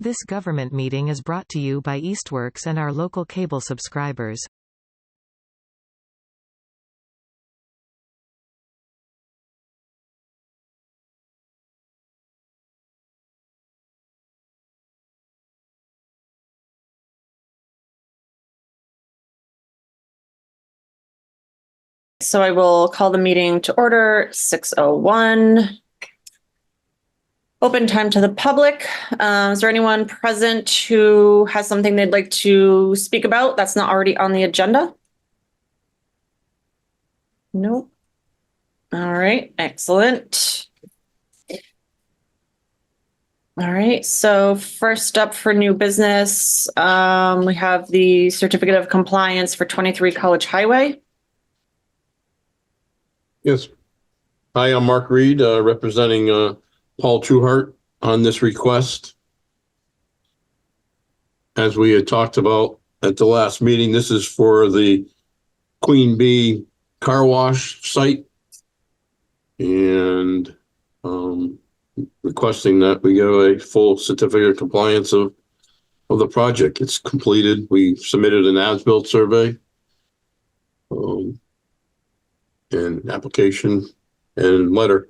This government meeting is brought to you by Eastworks and our local cable subscribers. So I will call the meeting to order, 6:01. Open time to the public. Is there anyone present who has something they'd like to speak about that's not already on the agenda? Nope. All right, excellent. All right, so first up for new business, we have the certificate of compliance for 23 College Highway. Yes. Hi, I'm Mark Reed, representing Paul Trueheart on this request. As we had talked about at the last meeting, this is for the Queen Bee car wash site, and requesting that we get a full certificate of compliance of the project. It's completed. We submitted an as-built survey, and application and letter.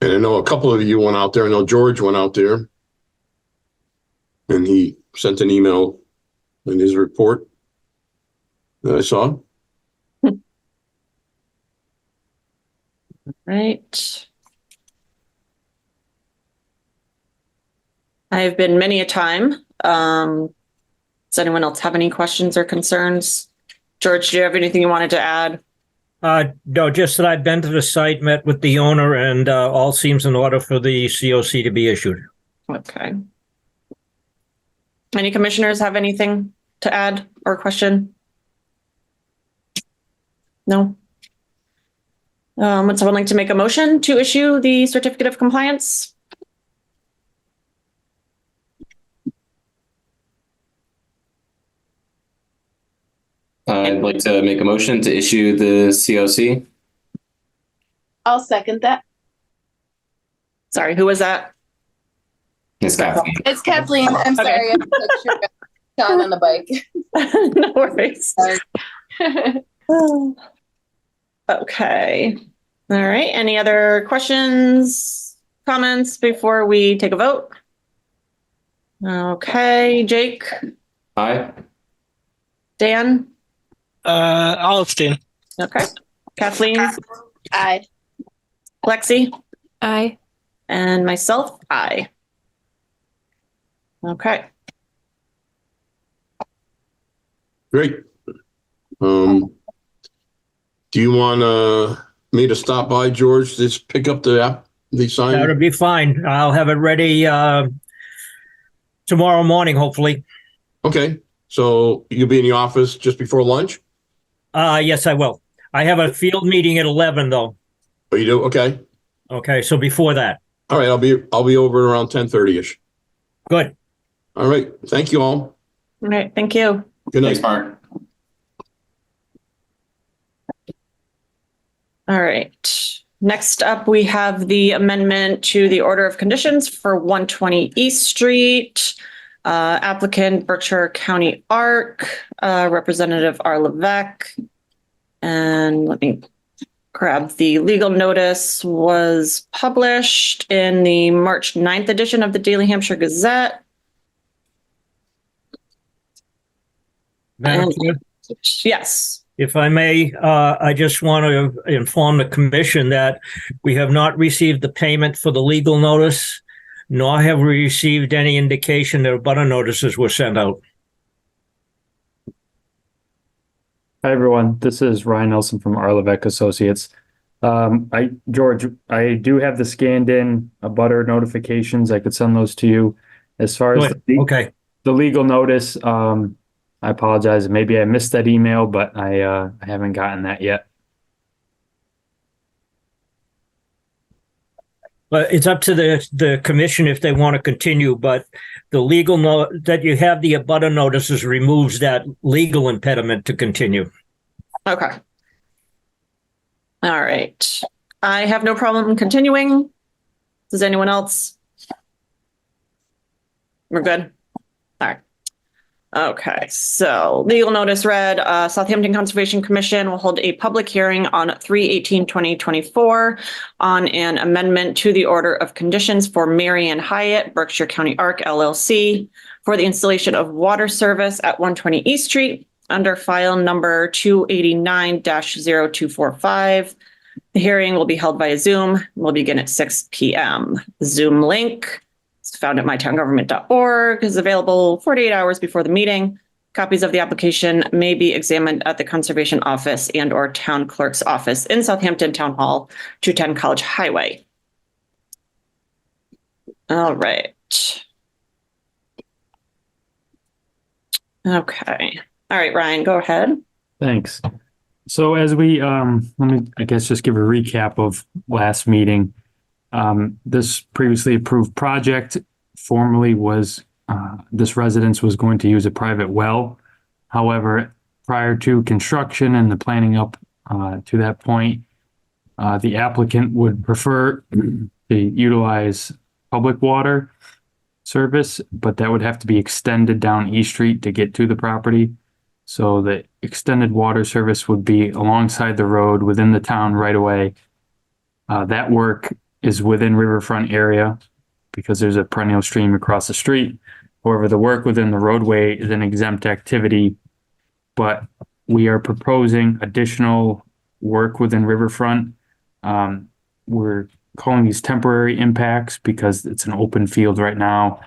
And I know a couple of you went out there. I know George went out there and he sent an email in his report that I saw. Right. I've been many a time. Does anyone else have any questions or concerns? George, do you have anything you wanted to add? No, just that I've been to the site, met with the owner, and all seems in order for the COC to be issued. Okay. Any commissioners have anything to add or question? No? Would someone like to make a motion to issue the certificate of compliance? I'd like to make a motion to issue the COC. I'll second that. Sorry, who was that? It's Kathleen. It's Kathleen. I'm sorry. I'm not sure. Sean on the bike. No worries. Okay. All right. Any other questions, comments before we take a vote? Okay. Jake? Aye. Dan? I'll abstain. Okay. Kathleen? Aye. Lexi? Aye. And myself, aye. Okay. Great. Do you want me to stop by, George, just pick up the sign? That would be fine. I'll have it ready tomorrow morning, hopefully. Okay. So you'll be in the office just before lunch? Yes, I will. I have a field meeting at 11, though. Oh, you do? Okay. Okay, so before that. All right. I'll be over around 10:30ish. Good. All right. Thank you all. All right. Thank you. Good night. Thanks, Mark. All right. Next up, we have the amendment to the order of conditions for 120 East Street. Applicant Berkshire County ARC, Representative R. Levesque. And let me grab the legal notice. Was published in the March 9th edition of the Daily Hampshire Gazette. Madam Chair, Yes. if I may, I just want to inform the commission that we have not received the payment for the legal notice, nor have we received any indication that abutter notices were sent out. Hi, everyone. This is Ryan Nelson from Arlevec Associates. George, I do have the scanned in abutter notifications. I could send those to you. As far as Okay. the legal notice, I apologize. Maybe I missed that email, but I haven't gotten that yet. But it's up to the commission if they want to continue, but the legal note that you have the abutter notices removes that legal impediment to continue. Okay. All right. I have no problem continuing. Does anyone else? We're good? All right. Okay, so legal notice read, Southampton Conservation Commission will hold a public hearing on 3/18/2024 on an amendment to the order of conditions for Marian Hyatt, Berkshire County Arc LLC for the installation of water service at 120 East Street under file number 289-0245. The hearing will be held via Zoom. Will begin at 6 p.m. Zoom link is found at mytowngovernment.org, is available 48 hours before the meeting. Copies of the application may be examined at the Conservation Office and or Town Clerk's Office in Southampton Town Hall, 210 College Highway. All right. Okay. All right, Ryan, go ahead. Thanks. So as we, let me, I guess, just give a recap of last meeting. This previously approved project formerly was, this residence was going to use a private well. However, prior to construction and the planning up to that point, the applicant would prefer to utilize public water service, but that would have to be extended down East Street to get to the property. So the extended water service would be alongside the road within the town right away. That work is within riverfront area because there's a perennial stream across the street. However, the work within the roadway is an exempt activity, but we are proposing additional work within riverfront. We're calling these temporary impacts because it's an open field right now.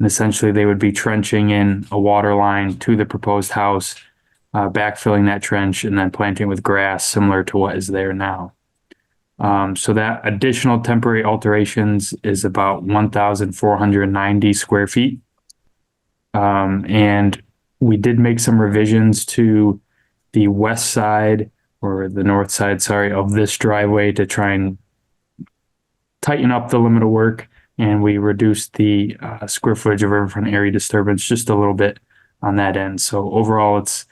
And essentially they would be trenching in a water line to the proposed house, backfilling that trench and then planting with grass similar to what is there now. So that additional temporary alterations is about 1,490 square feet. And we did make some revisions to the west side or the north side, sorry, of this driveway to try and tighten up the limit of work. And we reduced the square footage of riverfront area disturbance just a little bit on that end. So overall, it's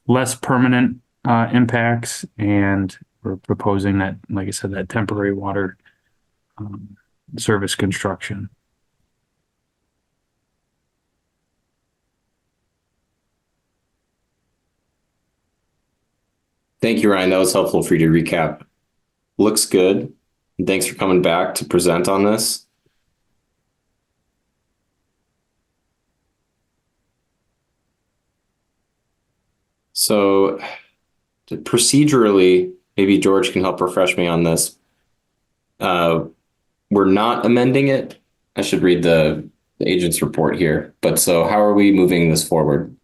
less permanent impacts, and we're proposing that, like I said, that temporary water service construction. Thank you, Ryan. That was helpful for you to recap. Looks good. And thanks for coming back to present on this. So procedurally, maybe George can help refresh me on this. We're not amending it. I should read the agent's report here. But so how are we moving this forward?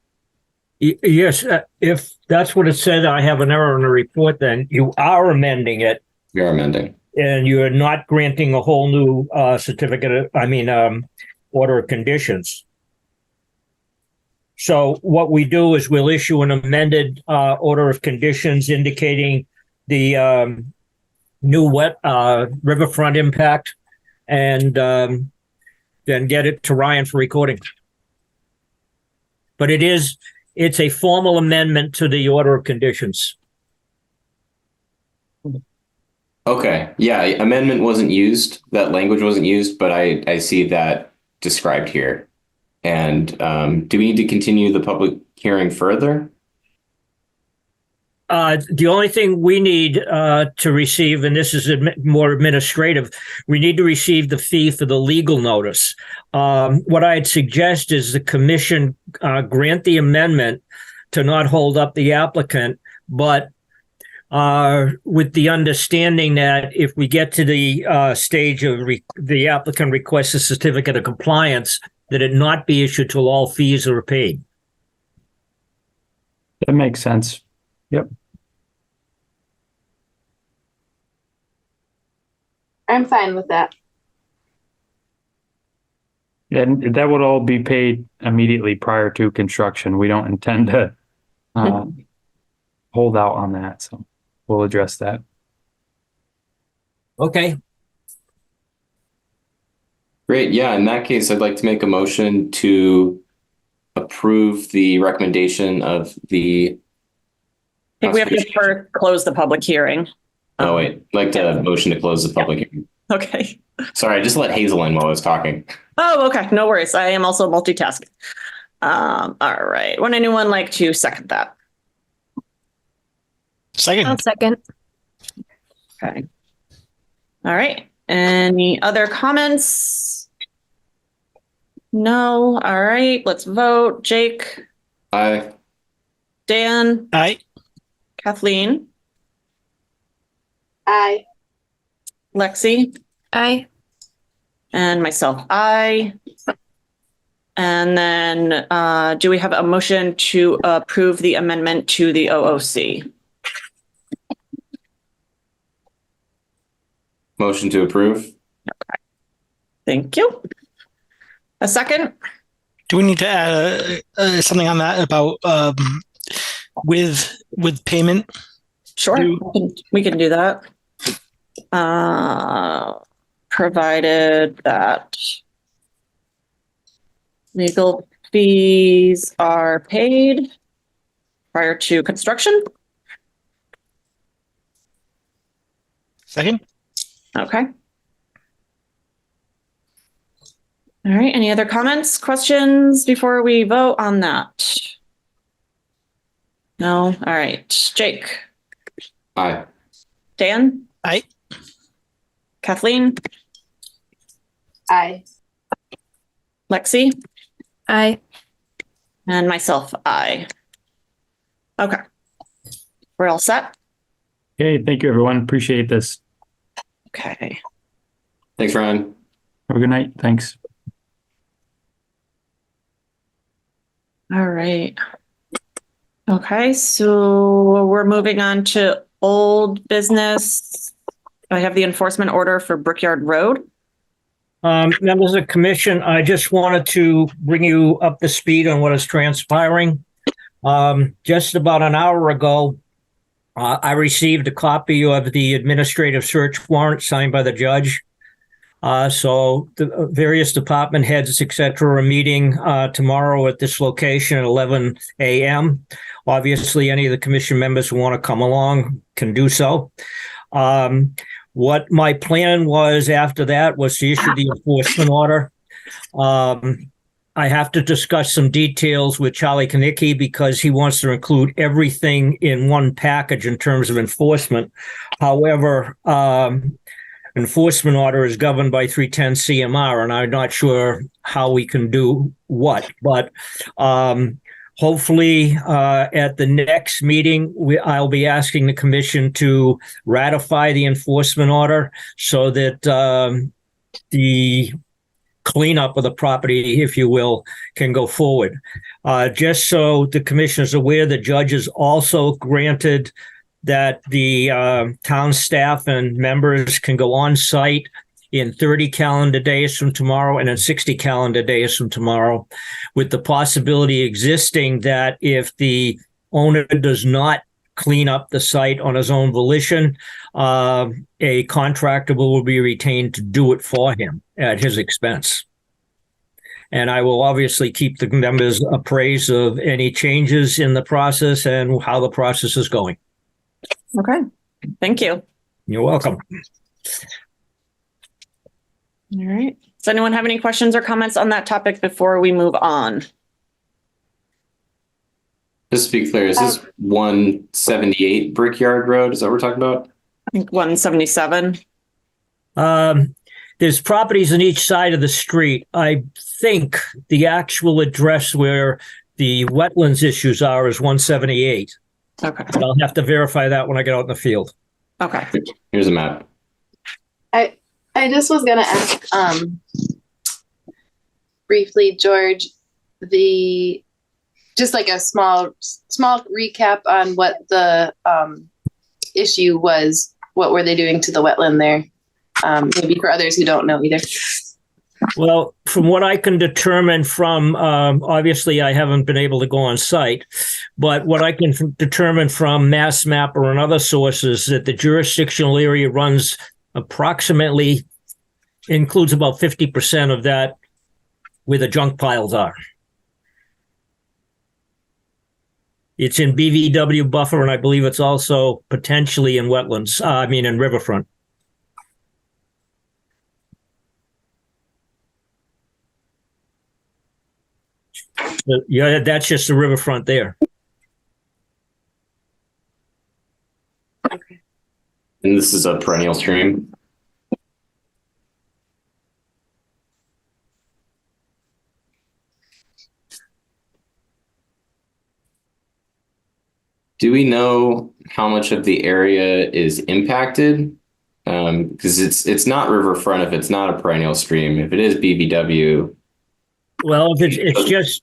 Yes, if that's what it said, I have an error in the report, then you are amending it. We are amending. And you're not granting a whole new order of conditions. So what we do is we'll issue an amended order of conditions indicating the new riverfront impact, and then get it to Ryan for recording. But it's a formal amendment to the order of conditions. Okay. Yeah, amendment wasn't used. That language wasn't used, but I see that described here. And do we need to continue the public hearing further? The only thing we need to receive, and this is more administrative, we need to receive the fee for the legal notice. What I'd suggest is the commission grant the amendment to not hold up the applicant, but with the understanding that if we get to the stage of the applicant requests a certificate of compliance, that it not be issued till all fees are paid. That makes sense. Yep. I'm fine with that. And that would all be paid immediately prior to construction. We don't intend to hold out on that, so we'll address that. Okay. Great. Yeah, in that case, I'd like to make a motion to approve the recommendation of the... I think we have to first close the public hearing. Oh, wait. I'd like to motion to close the public hearing. Okay. Sorry, I just let Hazel in while I was talking. Oh, okay. No worries. I am also multitasking. All right. Would anyone like to second that? Second. second. Okay. All right. Any other comments? No. All right. Let's vote. Jake, Aye. Dan, Aye. Kathleen, Aye. Lexi, Aye. and myself. Aye. And then do we have a motion to approve the amendment to the OOC? Motion to approve. Thank you. A second? Do we need to add something on that about with payment? Sure, we can do that. Provided that legal fees are paid prior to construction. Second. Okay. All right, any other comments, questions before we vote on that? No? All right, Jake, Aye. Dan, Aye. Kathleen, Aye. Lexi, Aye. and myself, aye. Okay. We're all set? Okay, thank you, everyone. Appreciate this. Okay. Thanks, Ryan. Have a good night. Thanks. All right. Okay, so we're moving on to old business. I have the enforcement order for Brickyard Road. Members of the commission, I just wanted to bring you up to speed on what is transpiring. Just about an hour ago, I received a copy of the administrative search warrant signed by the judge. So the various department heads, et cetera, are meeting tomorrow at this location at 11 a.m. Obviously, any of the commission members who want to come along can do so. What my plan was after that was to issue the enforcement order. I have to discuss some details with Charlie Kanicki because he wants to include everything in one package in terms of enforcement. However, enforcement order is governed by 310 CMR, and I'm not sure how we can do what, but hopefully at the next meeting, I'll be asking the commission to ratify the enforcement order so that the cleanup of the property, if you will, can go forward. Just so the commission is aware, the judge has also granted that the town staff and members can go on site in 30 calendar days from tomorrow and in 60 calendar days from tomorrow, with the possibility existing that if the owner does not clean up the site on his own volition, a contractor will be retained to do it for him at his expense. And I will obviously keep the members appraised of any changes in the process and how the process is going. Okay, thank you. You're welcome. All right. Does anyone have any questions or comments on that topic before we move on? Just to be clear, is this 178 Brickyard Road? Is that what we're talking about? I think 177. There's properties on each side of the street. I think the actual address where the wetlands issues are is 178. Okay. But I'll have to verify that when I get out in the field. Okay. Here's a map. I just was gonna ask briefly, George, just like a small recap on what the issue was. What were they doing to the wetland there? Maybe for others who don't know either. Well, from what I can determine from, obviously I haven't been able to go on site, but what I can determine from Mass Mapper and other sources that the jurisdictional area runs approximately, includes about 50% of that where the junk piles are. It's in BVW buffer, and I believe it's also potentially in wetlands, in riverfront. that's just the riverfront there. And this is a perennial stream. Do we know how much of the area is impacted? Because it's not riverfront if it's not a perennial stream. If it is BVW. Well, if it's just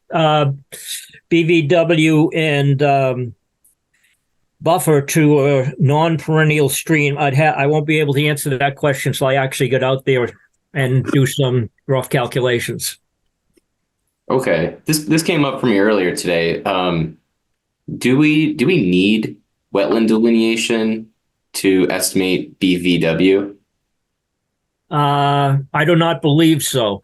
BVW and buffer to a non-perennial stream, I won't be able to answer that question, so I actually get out there and do some rough calculations. Okay, this came up for me earlier today. Do we need wetland delineation to estimate BVW? I do not believe so,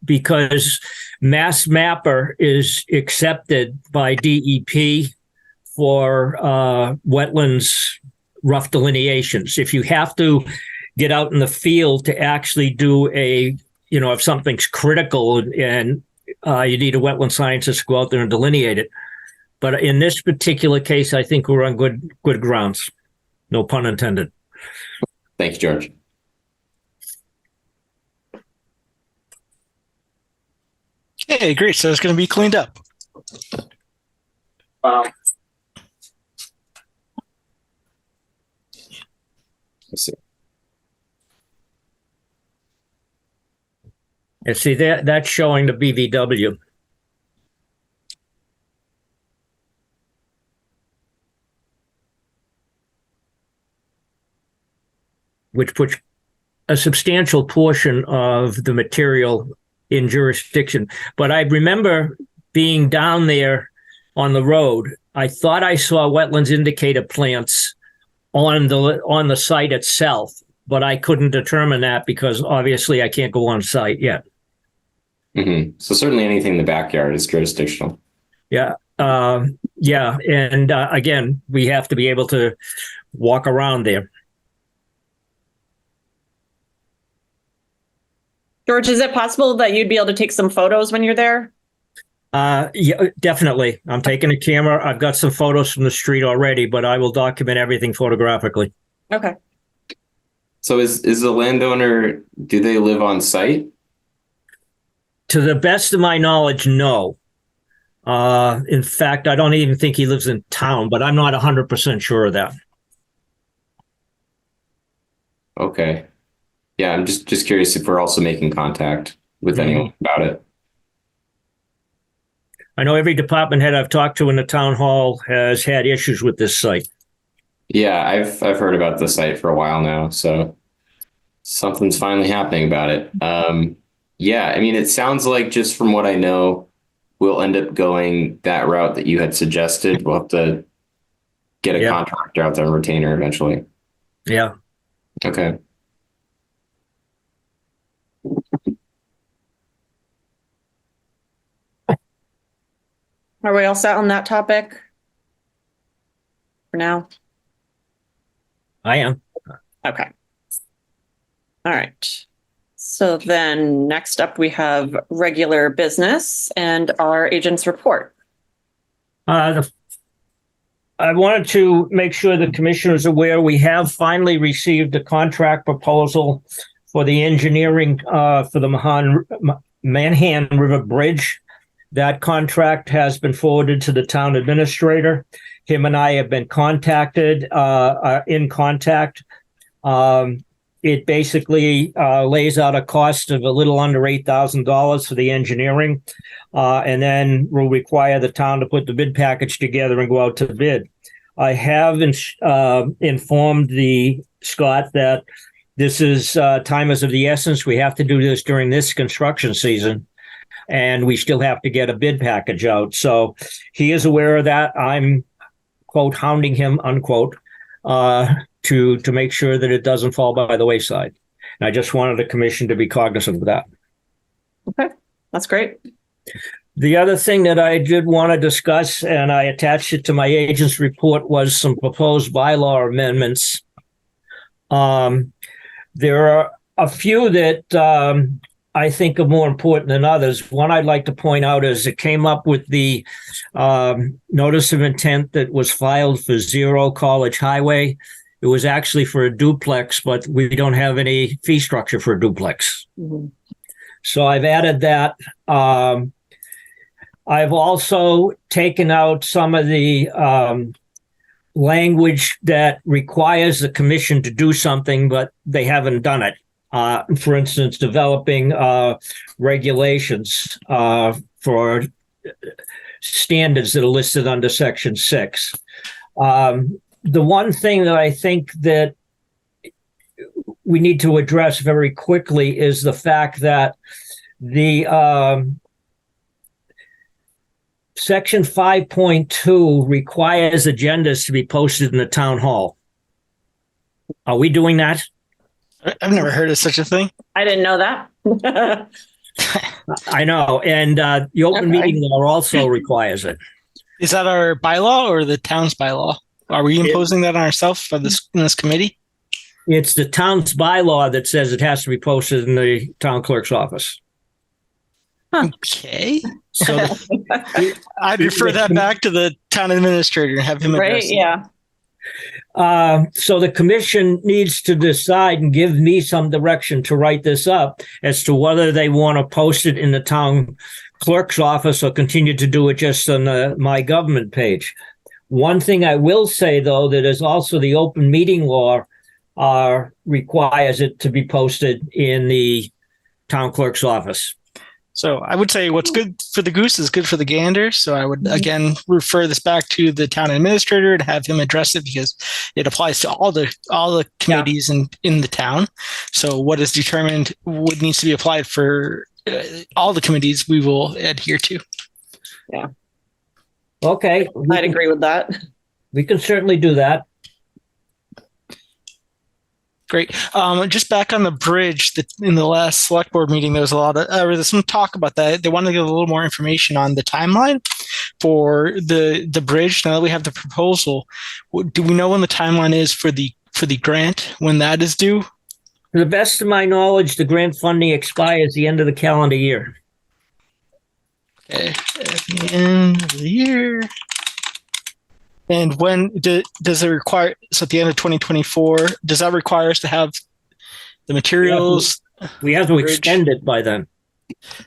because Mass Mapper is accepted by DEP for wetlands rough delineations. If you have to get out in the field to actually do if something's critical and you need a wetland scientist to go out there and delineate it. But in this particular case, I think we're on good grounds. No pun intended. Thank you, George. Okay, great. So it's going to be cleaned up. Let's see. And see, that's showing the BVW. Which puts a substantial portion of the material in jurisdiction. But I remember being down there on the road. I thought I saw wetlands indicator plants on the site itself, but I couldn't determine that because obviously I can't go on site yet. Mm-hmm. So certainly anything in the backyard is jurisdictional. Yeah. Yeah. And again, we have to be able to walk around there. George, is it possible that you'd be able to take some photos when you're there? Yeah, definitely. I'm taking a camera. I've got some photos from the street already, but I will document everything photographically. Okay. So is the landowner, do they live on site? To the best of my knowledge, no. In fact, I don't even think he lives in town, but I'm not 100% sure of that. Okay. Yeah, I'm just curious if we're also making contact with anyone about it. I know every department head I've talked to in the town hall has had issues with this site. Yeah, I've heard about the site for a while now, so something's finally happening about it. Yeah, I mean, it sounds like just from what I know, we'll end up going that route that you had suggested. We'll have to get a contractor out there and retainer eventually. Yeah. Okay. Are we all set on that topic for now? I am. Okay. All right. So then next up, we have regular business and our agent's report. I wanted to make sure the commissioner is aware we have finally received a contract proposal for the engineering for the Manhan River Bridge. That contract has been forwarded to the town administrator. Him and I have been contacted, in contact. It basically lays out a cost of a little under $8,000 for the engineering, and then will require the town to put the bid package together and go out to bid. I have informed Scott that this is time is of the essence. We have to do this during this construction season, and we still have to get a bid package out. So he is aware of that. I'm, quote, hounding him, unquote, to make sure that it doesn't fall by the wayside. And I just wanted the commission to be cognizant of that. Okay, that's great. The other thing that I did want to discuss, and I attached it to my agent's report, was some proposed bylaw amendments. There are a few that I think are more important than others. One I'd like to point out is it came up with the notice of intent that was filed for 0 College Highway. It was actually for a duplex, but we don't have any fee structure for a duplex. Mhm. So I've added that. I've also taken out some of the language that requires the commission to do something, but they haven't done it. For instance, developing regulations for standards that are listed under Section 6. The one thing that I think that we need to address very quickly is the fact that the Section 5.2 requires agendas to be posted in the town hall. Are we doing that? I've never heard of such a thing. I didn't know that. I know. And the open meeting law also requires it. Is that our bylaw or the town's bylaw? Are we imposing that on ourselves for this in this committee? It's the town's bylaw that says it has to be posted in the town clerk's office. Okay. So I'd refer that back to the town administrator and have him address Right? it. Yeah. so the commission needs to decide and give me some direction to write this up as to whether they want to post it in the town clerk's office or continue to do it just on the My Government page. One thing I will say, though, that is also the open meeting law requires it to be posted in the town clerk's office. So I would say what's good for the goose is good for the gander. So I would, again, refer this back to the town administrator to have him address it because it applies to all the committees in the town. So what is determined, what needs to be applied for all the committees, we will adhere to. Yeah. Okay. I'd agree with that. We can certainly do that. Great. Just back on the bridge, in the last select board meeting, there was there's some talk about that. They wanted to get a little more information on the timeline for the bridge. Now that we have the proposal, do we know when the timeline is for the grant, when that is due? To the best of my knowledge, the grant funding expires the end of the calendar year. Okay, at the end of the year. And when does it require? So at the end of 2024, does that require us to have the materials? We have to extend it by then.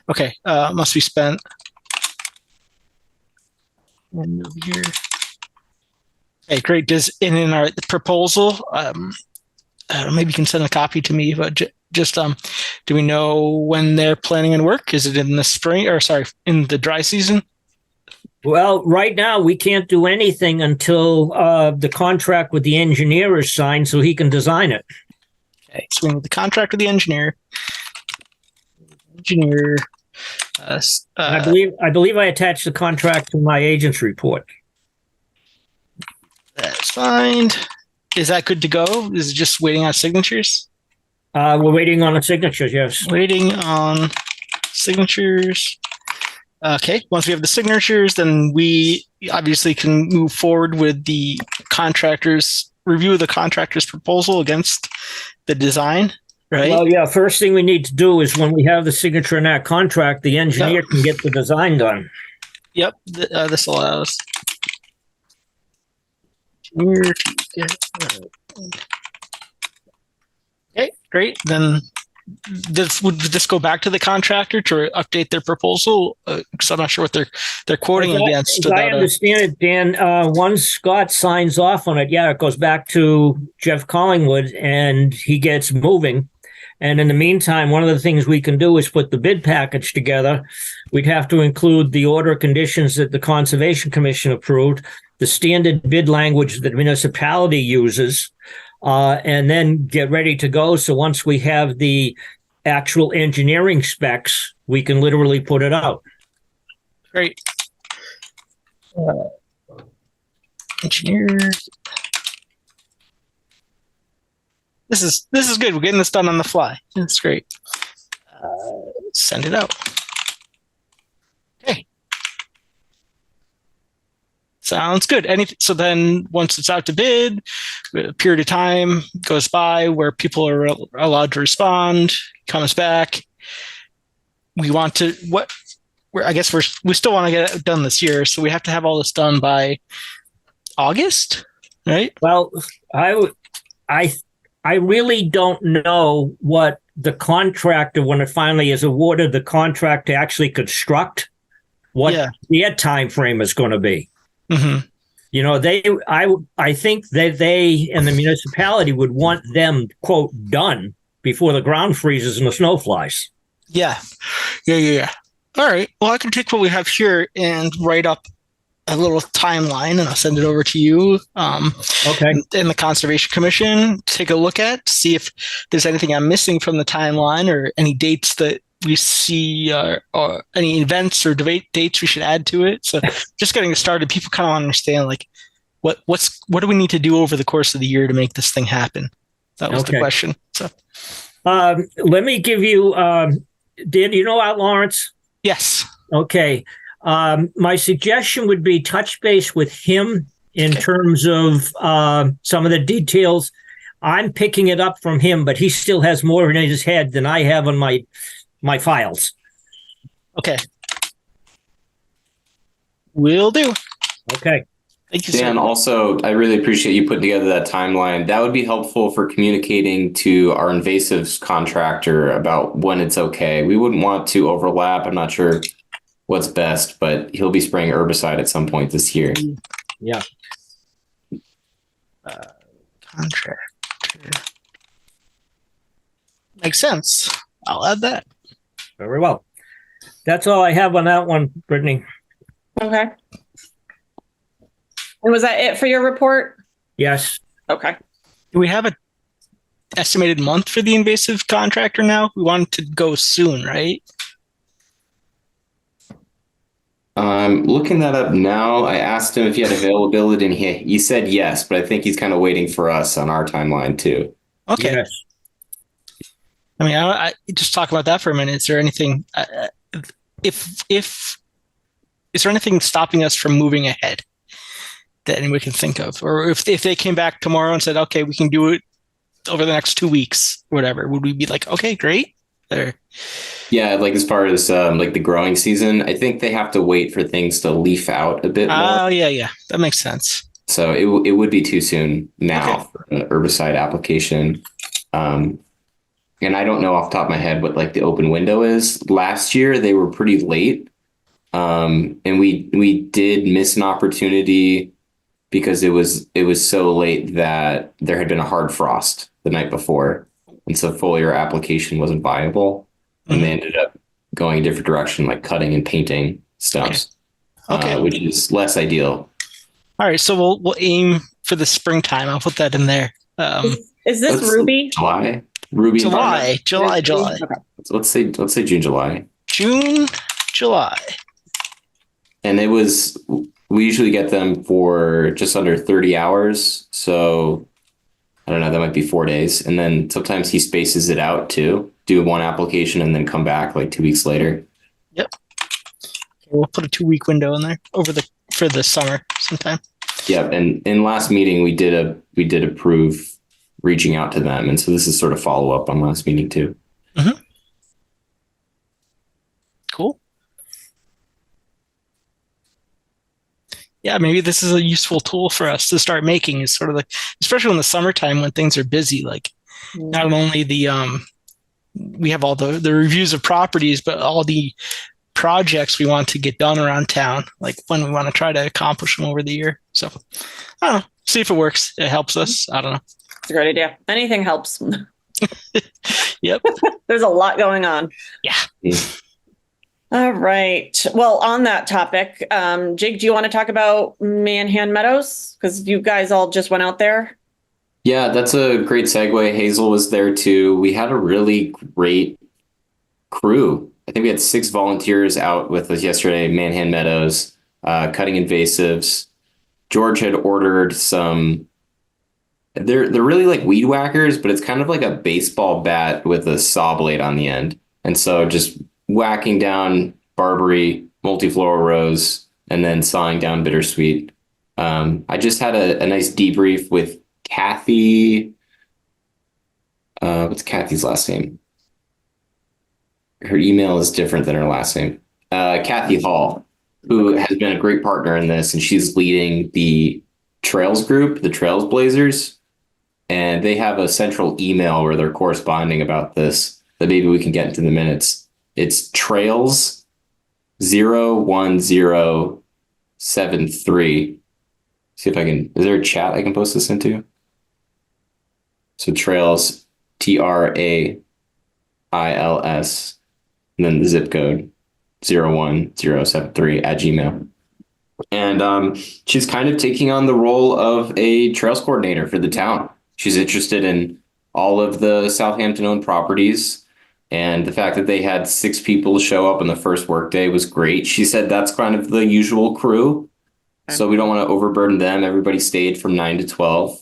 Okay, must be spent. End of year. Okay, great. In our proposal, maybe you can send a copy to me, but just do we know when they're planning on work? Is it in the spring in the dry season? Well, right now we can't do anything until the contract with the engineer is signed so he can design it. Okay, so we need the contract with the engineer. I believe I attached the contract to my agent's report. That's fine. Is that good to go? Is it just waiting on signatures? We're waiting on the signatures, yes. Waiting on signatures. Okay, once we have the signatures, then we obviously can move forward with the review of the contractor's proposal against the design, right? Well, yeah, first thing we need to do is when we have the signature in that contract, the engineer can get the design done. Yep, this allows engineer to get. Okay, great. Then would this go back to the contractor to update their proposal? Because I'm not sure what they're quoting against. As I understand it, Dan, once Scott signs off on it, it goes back to Jeff Collingwood and he gets moving. And in the meantime, one of the things we can do is put the bid package together. We'd have to include the order of conditions that the Conservation Commission approved, the standard bid language that the municipality uses, and then get ready to go. So once we have the actual engineering specs, we can literally put it out. Great. Engineer. This is good. We're getting this done on the fly. That's great. Send it out. Okay. Sounds good. So then once it's out to bid, a period of time goes by where people are allowed to respond, comes back. we want to I guess we still want to get it done this year, so we have to have all this done by August, right? Well, I really don't know what the contractor, when it finally is awarded the contract to actually construct, what their time frame is going to be. Mm-hmm. You know, I think that they and the municipality would want them, quote, done before the ground freezes and the snow flies. Yeah. All right. Well, I can take what we have here and write up a little timeline, and I'll send it over to you. Okay. And the Conservation Commission, take a look at, see if there's anything I'm missing from the timeline or any dates that we see or any events or dates we should add to it. So just getting started, people kind of understand like what do we need to do over the course of the year to make this thing happen? That was the question. So let me give you, Dan, you know Art Lawrence? Yes. Okay. My suggestion would be touch base with him in terms of some of the details. I'm picking it up from him, but he still has more in his head than I have on my files. Okay. Will do. Okay. Thank you, Dan, sir. also, I really appreciate you putting together that timeline. That would be helpful for communicating to our invasives contractor about when it's okay. We wouldn't want to overlap. I'm not sure what's best, but he'll be spraying herbicide at some point this year. Yeah. Contractor. Makes sense. I'll add that. Very well. That's all I have on that one, Brittany. Okay. And was that it for your report? Yes. Okay. Do we have an estimated month for the invasive contractor now? We want to go soon, right? I'm looking that up now. I asked him if he had availability, and he said yes, but I think he's kind of waiting for us on our timeline too. Okay. Yes. I mean, I just talk about that for a minute. Is there anything, is there anything stopping us from moving ahead that anyone can think of? Or if they came back tomorrow and said, okay, we can do it over the next 2 weeks, whatever, would we be like, okay, great? Or Yeah, like as far as like the growing season, I think they have to wait for things to leaf out a bit more. oh yeah, that makes sense. So it would be too soon now for an herbicide application. And I don't know off the top of my head what like the open window is. Last year they were pretty late. And we did miss an opportunity because it was so late that there had been a hard frost the night before. And so foliar application wasn't viable. And they ended up going a different direction, like cutting and painting stumps, which is less ideal. All right, so we'll aim for the springtime. I'll put that in there. Is this Ruby? July? July. Okay. Let's say June, July. June, July. And we usually get them for just under 30 hours. So I don't know, that might be 4 days. And then sometimes he spaces it out too, do one application and then come back like 2 weeks later. Yep. We'll put a 2-week window in there for the summer sometime. Yep. And in last meeting, we did approve reaching out to them. And so this is sort of follow up on last meeting too. Mm-hmm. Cool. Yeah, maybe this is a useful tool for us to start making, is sort of like, especially in the summertime when things are busy, like not only we have all the reviews of properties, but all the projects we want to get done around town, like when we want to try to accomplish them over the year. So I don't know, see if it works. It helps us. I don't know. It's a great idea. Anything helps. Yep. There's a lot going on. Yeah. All right. Well, on that topic, Jake, do you want to talk about Manhan Meadows? Because you guys all just went out there. Yeah, that's a great segue. Hazel was there too. We had a really great crew. I think we had 6 volunteers out with us yesterday, Manhan Meadows, cutting invasives. George had ordered some, they're really like weed whackers, but it's kind of like a baseball bat with a saw blade on the end. And so just whacking down barberry, multifloral rose, and then sawing down bittersweet. I just had a nice debrief with Kathy. What's Kathy's last name? her email is different than her last name. Kathy Hall, who has been a great partner in this, and she's leading the Trails group, the Trails Blazers, and they have a central email where they're corresponding about this that maybe we can get into the minutes. It's Trails 01073. See if I can, is there a chat I can post this into? So Trails, TRAILS, and then the zip code 01073 at Gmail. And she's kind of taking on the role of a trails coordinator for the town. She's interested in all of the Southampton owned properties. And the fact that they had 6 people show up on the first workday was great. She said that's kind of the usual crew. So we don't want to overburden them. Everybody stayed from 9 to 12.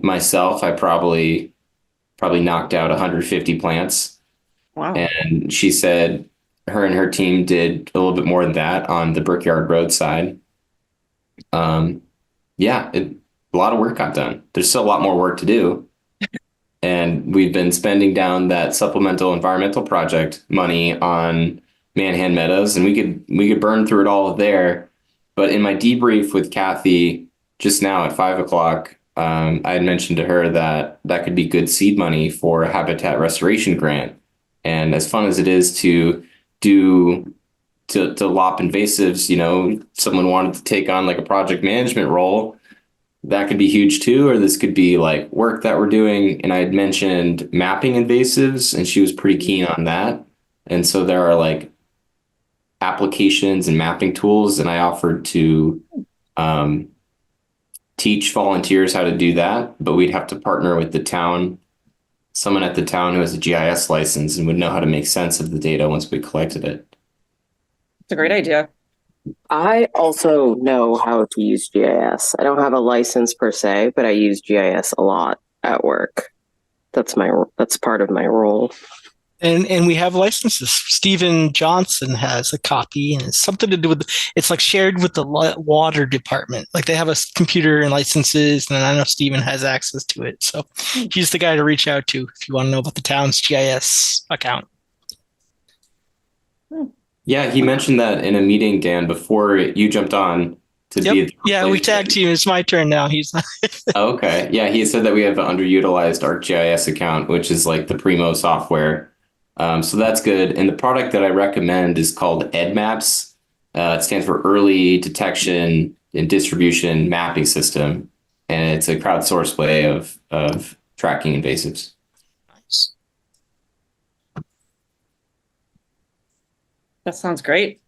Myself, I probably knocked out 150 plants. Wow. And she said her and her team did a little bit more than that on the Brickyard Road side. A lot of work got done. There's still a lot more work to do. And we've been spending down that supplemental environmental project money on Manhan Meadows, and we could burn through it all there. But in my debrief with Kathy just now at 5 o'clock, I had mentioned to her that could be good seed money for a habitat restoration grant. And as fun as it is to lop invasives, someone wanted to take on like a project management role, that could be huge too. Or this could be like work that we're doing. And I had mentioned mapping invasives, and she was pretty keen on that. And so there are like applications and mapping tools, and I offered to teach volunteers how to do that, but we'd have to partner with the town, someone at the town who has a GIS license and would know how to make sense of the data once we collected it. It's a great idea. I also know how to use GIS. I don't have a license per se, but I use GIS a lot at work. That's part of my role. And we have licenses. Stephen Johnson has a copy, and it's something to do with, it's like shared with the water department. Like they have a computer and licenses, and I know Stephen has access to it. So he's the guy to reach out to if you want to know about the town's GIS account. Yeah, he mentioned that in a meeting, Dan, before you jumped on to be. Yeah, we tag team. It's my turn now. He's okay. Yeah, he said that we have an underutilized ArcGIS account, which is like the primo software. So that's good. And the product that I recommend is called EDMAPS. It stands for Early Detection and Distribution Mapping System. And it's a crowdsourced way of tracking invasives. nice. That sounds great.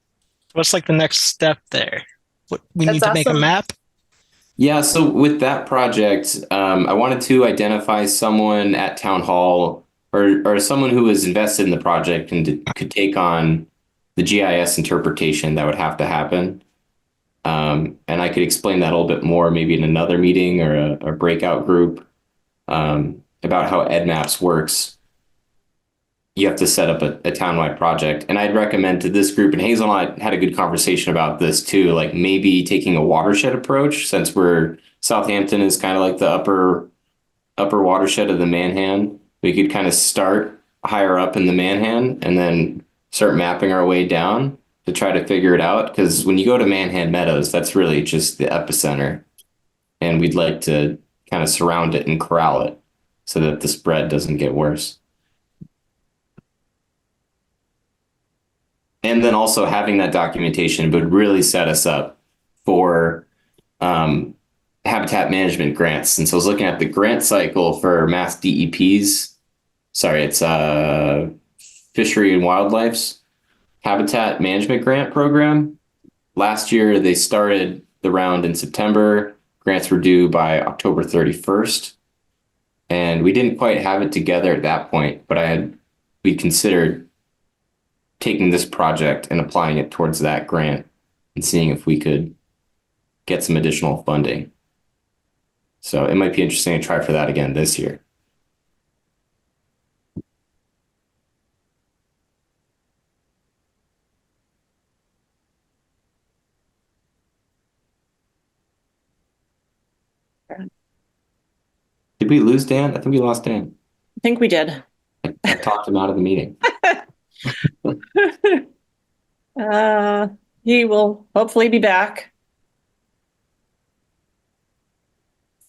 What's like the next step there? What we That's need to make a awesome. map? Yeah, so with that project, I wanted to identify someone at Town Hall or someone who was invested in the project and could take on the GIS interpretation that would have to happen. And I could explain that a little bit more, maybe in another meeting or a breakout group, about how EDMAPS works. You have to set up a townwide project. And I'd recommend to this group, and Hazel and I had a good conversation about this too, like maybe taking a watershed approach, since Southampton is kind of like the upper watershed of the Manhan. We could kind of start higher up in the Manhan and then start mapping our way down to try to figure it out. Because when you go to Manhan Meadows, that's really just the epicenter. And we'd like to kind of surround it and corral it so that the spread doesn't get worse. And then also having that documentation would really set us up for habitat management grants. And so I was looking at the grant cycle for Mass DEP's. Sorry, it's Fishery and Wildlife's Habitat Management Grant Program. Last year, they started the round in September. Grants were due by October 31st. And we didn't quite have it together at that point, but we considered taking this project and applying it towards that grant and seeing if we could get some additional funding. So it might be interesting to try for that again this year. Did we lose Dan? I think we lost Dan. I think we did. I talked him out of the meeting. He will hopefully be back.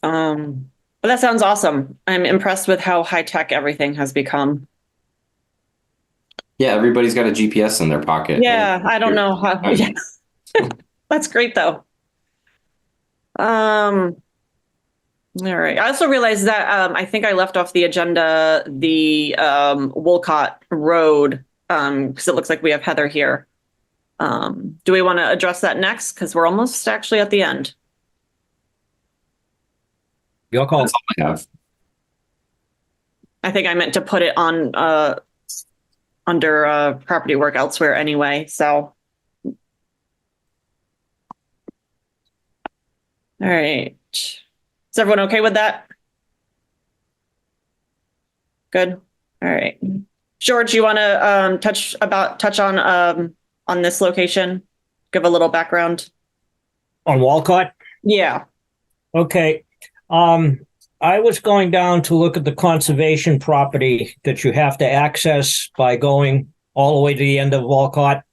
But that sounds awesome. I'm impressed with how high tech everything has become. Yeah, everybody's got a GPS in their pocket. Yeah, I don't know how. Yeah. That's great though. All right. I also realized that I think I left off the agenda the Wolcott Road because it looks like we have Heather here. Do we want to address that next? Because we're almost actually at the end. Your call. That's all I have. I think I meant to put it on under property work elsewhere anyway. So, all right. Is everyone okay with that? Good. All right. George, you want to touch on this location? Give a little background. On Walcott? Yeah. Okay. I was going down to look at the conservation property that you have to access by going all the way to the end of Walcott.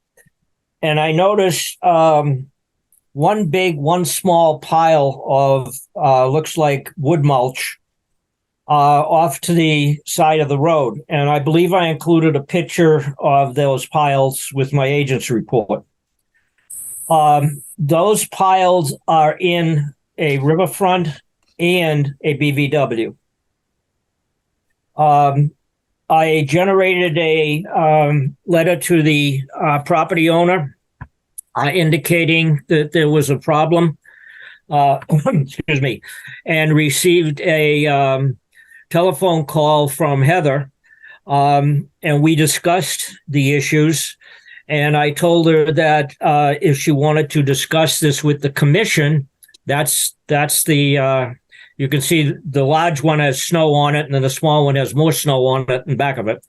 And I noticed one big, one small pile of looks like wood mulch off to the side of the road. And I believe I included a picture of those piles with my agent's report. Those piles are in a riverfront and a BVW. I generated a letter to the property owner indicating that there was a problem, excuse me, and received a telephone call from Heather, and we discussed the issues. And I told her that if she wanted to discuss this with the commission, that's the you can see the large one has snow on it, and then the small one has more snow on it in back of it.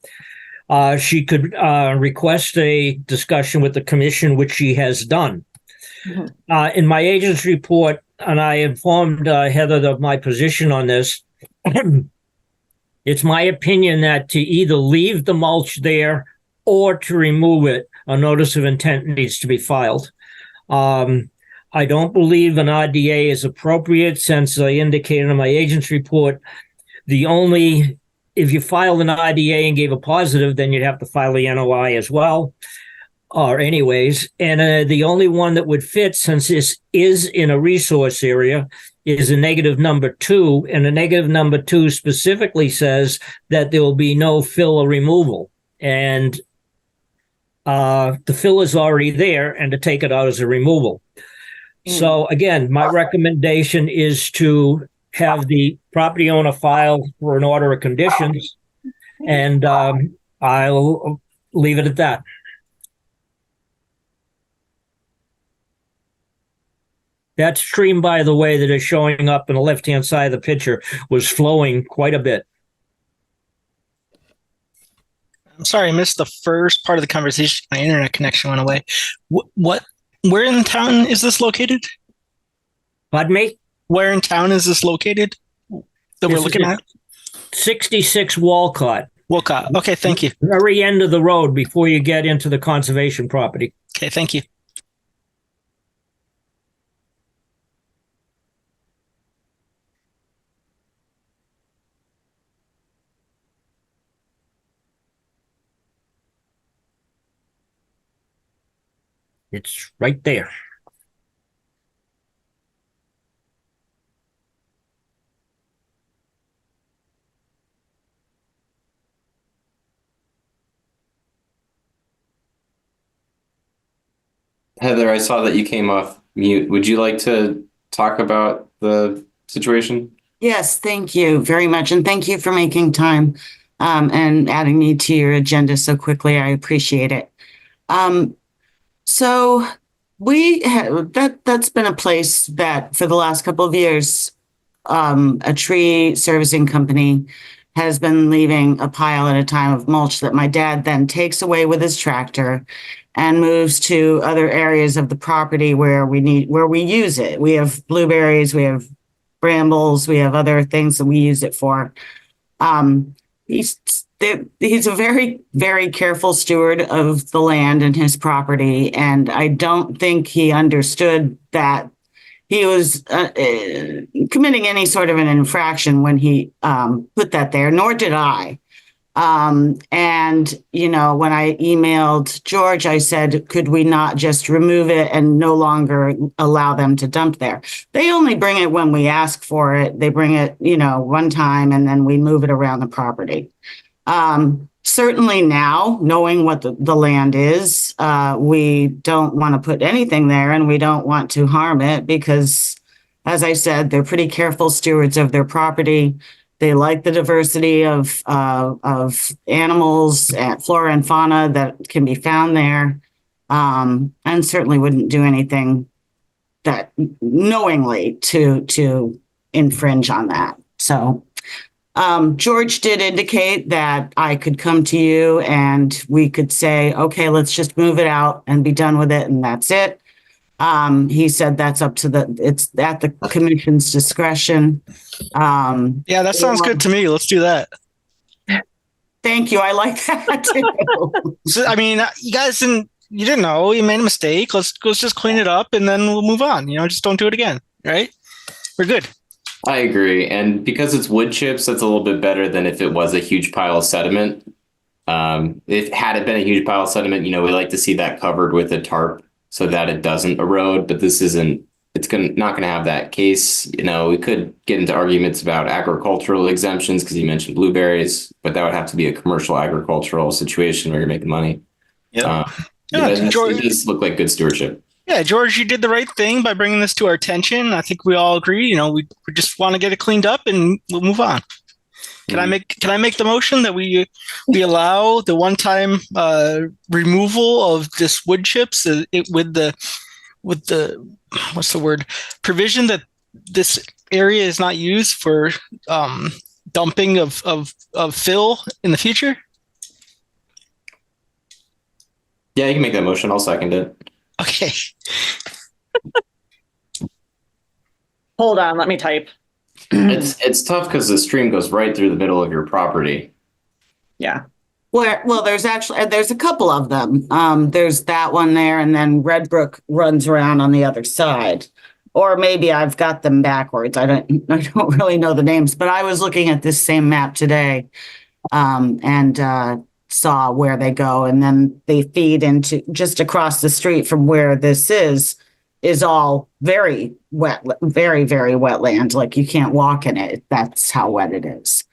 She could request a discussion with the commission, which she has done. Mm-hmm. In my agent's report, and I informed Heather of my position on this, it's my opinion that to either leave the mulch there or to remove it, a notice of intent needs to be filed. I don't believe an RDA is appropriate since I indicated in my agent's report, if you filed an RDA and gave a positive, then you'd have to file the NOI as well, or anyways. And the only one that would fit, since this is in a resource area, is a negative number 2. And a negative number 2 specifically says that there will be no fill or removal. And the fill is already there, and to take it out is a removal. So again, my recommendation is to have the property owner file for an order of conditions, and I'll leave it at that. That stream, by the way, that is showing up in the left-hand side of the picture was flowing quite a bit. I'm sorry, I missed the first part of the conversation. My internet connection went away. Where in town is this located? Pardon me? Where in town is this located that we're looking at? 66 Walcott. Walcott. Okay, thank you. Very end of the road before you get into the conservation property. Okay, thank you. It's right there. Heather, I saw that you came off mute. Would you like to talk about the situation? Yes, thank you very much. And thank you for making time and adding me to your agenda so quickly. I appreciate it. So that's been a place that for the last couple of years, a tree servicing company has been leaving a pile at a time of mulch that my dad then takes away with his tractor and moves to other areas of the property where we use it. We have blueberries, we have brambles, we have other things that we use it for. he's a very, very careful steward of the land and his property. And I don't think he understood that he was committing any sort of an infraction when he put that there, nor did I. And, you know, when I emailed George, I said, could we not just remove it and no longer allow them to dump there? They only bring it when we ask for it. They bring it, you know, one time and then we move it around the property. Certainly now, knowing what the land is, we don't want to put anything there and we don't want to harm it because, as I said, they're pretty careful stewards of their property. They like the diversity of animals, flora and fauna that can be found there, and certainly wouldn't do anything that knowingly to infringe on that. So George did indicate that I could come to you and we could say, okay, let's just move it out and be done with it, and that's it. He said that's it's at the commission's discretion. Yeah, that sounds good to me. Let's do that. Thank you. I like that too. So, I mean, you didn't know, you made a mistake. Let's just clean it up and then we'll move on. You know, just don't do it again. Right? We're good. I agree. And because it's wood chips, that's a little bit better than if it was a huge pile of sediment. If had it been a huge pile of sediment, you know, we like to see that covered with a tarp so that it doesn't erode, but this isn't, not going to have that case. You know, we could get into arguments about agricultural exemptions because you mentioned blueberries, but that would have to be a commercial agricultural situation where you're making money. Yeah. It does look like good stewardship. Yeah, George, you did the right thing by bringing this to our attention. I think we all agree. You know, we just want to get it cleaned up and we'll move on. Can I make the motion that we allow the one-time removal of this wood chips with the what's the word, provision that this area is not used for dumping of fill in the future? Yeah, you can make that motion. I'll second it. Okay. Hold on, let me type. It's tough because the stream goes right through the middle of your property. Yeah. Well, there's a couple of them. There's that one there, and then Red Brook runs around on the other side. Or maybe I've got them backwards. I don't really know the names, but I was looking at this same map today, and saw where they go, and then they feed into just across the street from where this is all very wet, very, very wet land. Like you can't walk in it. That's how wet it is.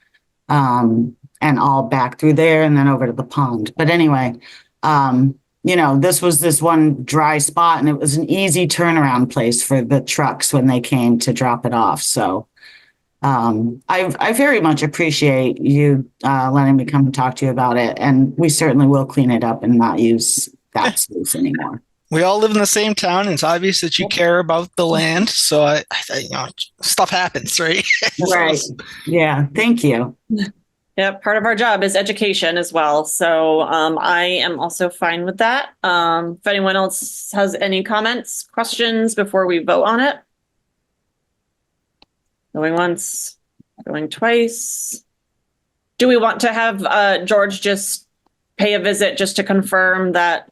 And all back through there and then over to the pond. But anyway, you know, this was this one dry spot and it was an easy turnaround place for the trucks when they came to drop it off. So I very much appreciate you letting me come and talk to you about it. And we certainly will clean it up and not use that space anymore. We all live in the same town, and it's obvious that you care about the land. So I you know, stuff happens, right? Right. Yeah. Thank you. Yeah, part of our job is education as well. So I am also fine with that. If anyone else has any comments, questions before we vote on it. Going once, going twice. Do we want to have George just pay a visit just to confirm that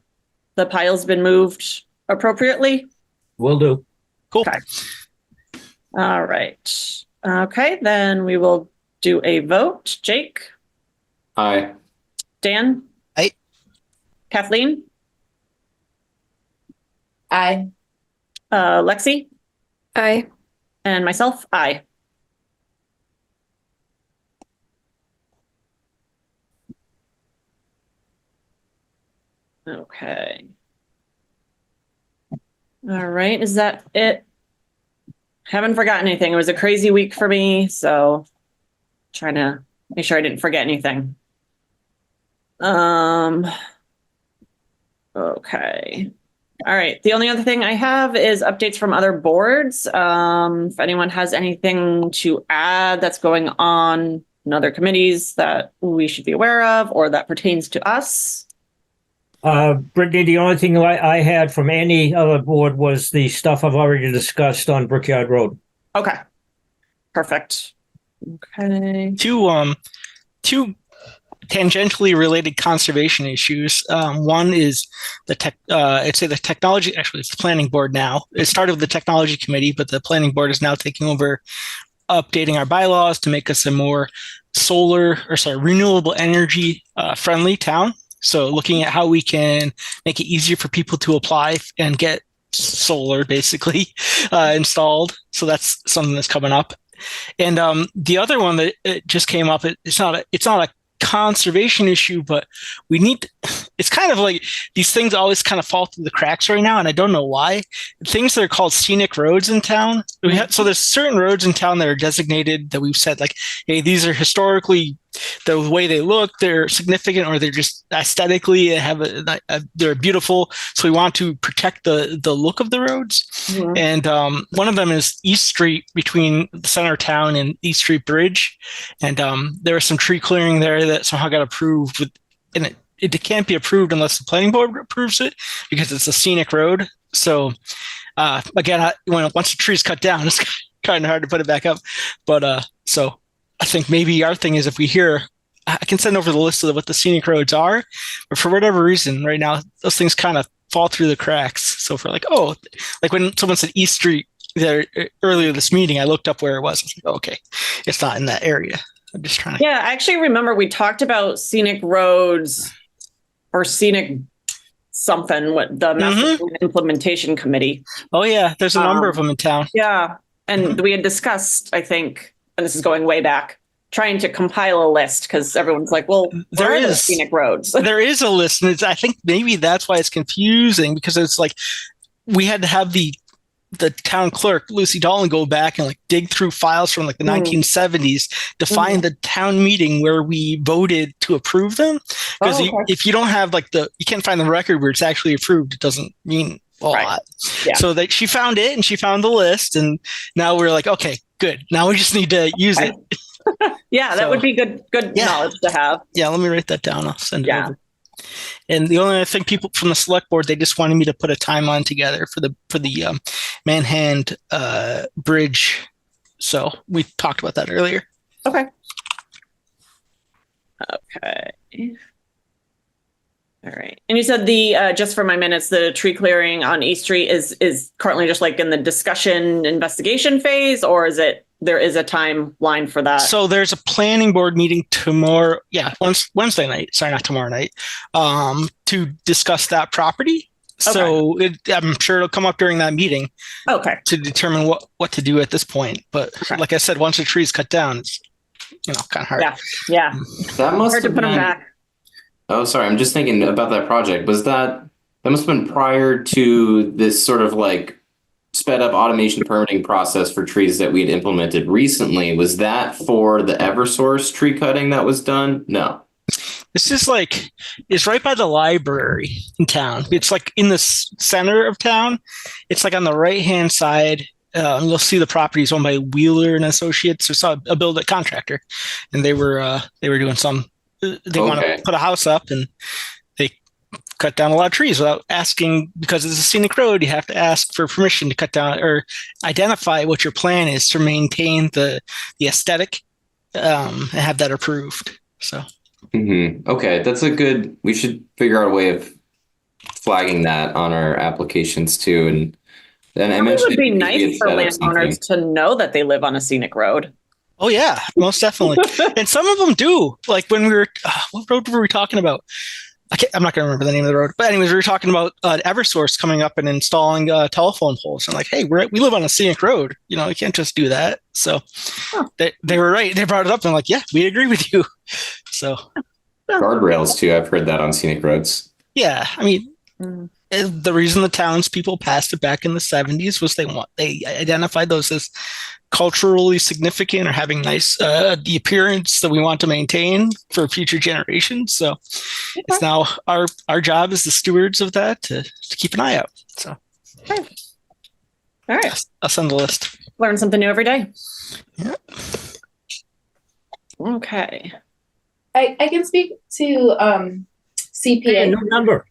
the pile's been moved appropriately? Will do. Cool. Okay. All right. Okay, then we will do a vote. Jake? Aye. Dan? Aye. Kathleen? Aye. Lexi? Aye. And myself? Aye. Okay. All right, is that it? Haven't forgotten anything. It was a crazy week for me, so trying to make sure I didn't forget anything. Okay. All right. The only other thing I have is updates from other boards. If anyone has anything to add that's going on in other committees that we should be aware of or that pertains to us. Brittany, the only thing I had from any other board was the stuff I've already discussed on Brickyard Road. Okay. Perfect. Okay. Two tangentially related conservation issues. One is I'd say the technology, actually it's the planning board now. It started with the technology committee, but the planning board is now taking over updating our bylaws to make us a more renewable energy friendly town. So looking at how we can make it easier for people to apply and get solar basically installed. So that's something that's coming up. And the other one that it just came up, it's not a conservation issue, but it's kind of like these things always kind of fall through the cracks right now, and I don't know why. Things that are called scenic roads in town. So there's certain roads in town that are designated that we've said like, hey, these are historically the way they look, they're significant, or they're just aesthetically they're beautiful. So we want to protect the look of the roads. Mm-hmm. And one of them is East Street between the center of town and East Street Bridge. And there was some tree clearing there that somehow got approved and it can't be approved unless the planning board approves it because it's a scenic road. So again, once the tree's cut down, it's kind of hard to put it back up. But so I think maybe our thing is if we hear, I can send over the list of what the scenic roads are, but for whatever reason, right now, those things kind of fall through the cracks. So if we're like, oh, like when someone said East Street there earlier this meeting, I looked up where it was. I was like, oh, okay, it's not in that area. I'm just trying to. Yeah, I actually remember we talked about scenic roads or scenic something with the Master Plan Implementation Committee. Oh, yeah, there's a number of them in town. Yeah, and we had discussed, I think, and this is going way back, trying to compile a list because everyone's like, well, there is scenic roads. There is a list, and I think maybe that's why it's confusing because it's like we had to have the town clerk, Lucy Dolan, go back and like dig through files from like the 1970s to find the town meeting where we voted to approve them. Because if you don't have like you can't find the record where it's actually approved, it doesn't mean a lot. Yeah. So that she found it and she found the list, and now we're like, okay, good. Now we just need to use it. Yeah, that would be good knowledge to have. Yeah, let me write that down. I'll send it over. And the only other thing, people from the select board, they just wanted me to put a timeline together for the Manhand Bridge. So we talked about that earlier. Okay. All right. And you said just for my minutes, the tree clearing on East Street is currently just like in the discussion investigation phase, or there is a timeline for that? So there's a planning board meeting tomorrow. Yeah, Wednesday night. Sorry, not tomorrow night. To discuss that property. Okay. So I'm sure it'll come up during that meeting. Okay. To determine what to do at this point. But like I said, once the tree's cut down, it's kind of hard. Yeah. That must hard to put them back. Oh, sorry. I'm just thinking about that project. That must have been prior to this sort of like sped up automation permitting process for trees that we had implemented recently. Was that for the Eversource tree cutting that was done? No. This is it's right by the library in town. It's like in the center of town. It's like on the right-hand side. You'll see the properties owned by Wheeler and Associates. It's a build contractor, and they were doing some. They want to put a house up, and they cut down a lot of trees without asking, because it's a scenic road. You have to ask for permission to cut down or identify what your plan is to maintain the aesthetic, and have that approved. So. Mm-hmm. Okay, we should figure out a way of flagging that on our applications too. And I mentioned it would be nice for landowners to know that they live on a scenic road. Oh yeah, most definitely. And some of them do. Like when we were, what road were we talking about? I'm not going to remember the name of the road. But anyways, we were talking about Eversource coming up and installing telephone poles. And like, hey, we live on a scenic road. You can't just do that. So they were right. They brought it up and like, yeah, we agree with you. So guardrails too. I've heard that on scenic roads. Yeah, I mean, the reason the townspeople passed it back in the 70s was they identified those as culturally significant or having nice the appearance that we want to maintain for future generations. So it's now our job as the stewards of that to keep an eye out. So all right, I'll send the list. Learn something new every day. Yeah. Okay. I can speak to CPA. No number.